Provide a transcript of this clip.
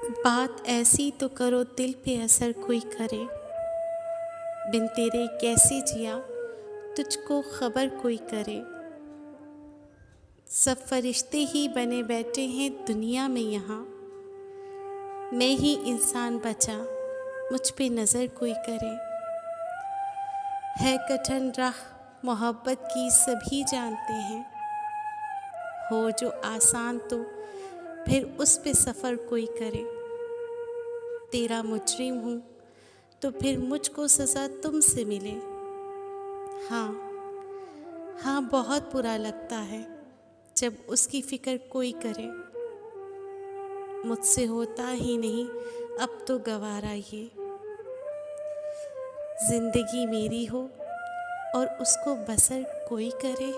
बात ऐसी तो करो दिल पे असर कोई करे, बिन तेरे कैसे जिया तुझको खबर कोई करे। सब फरिश्ते ही बने बैठे हैं दुनिया में यहाँ, मैं ही इंसान बचा मुझ पे नज़र कोई करे। है कठिन राह मोहब्बत की सभी जानते हैं, हो जो आसान तो फिर उस पे सफ़र कोई करे। तेरा मुजरिम हूँ तो फिर मुझको सज़ा तुमसे मिले। हाँ हाँ, बहुत बुरा लगता है जब उसकी फ़िक्र कोई करे। मुझसे होता ही नहीं अब तो गवारा ये, ज़िंदगी मेरी हो और उसको बसर कोई करे।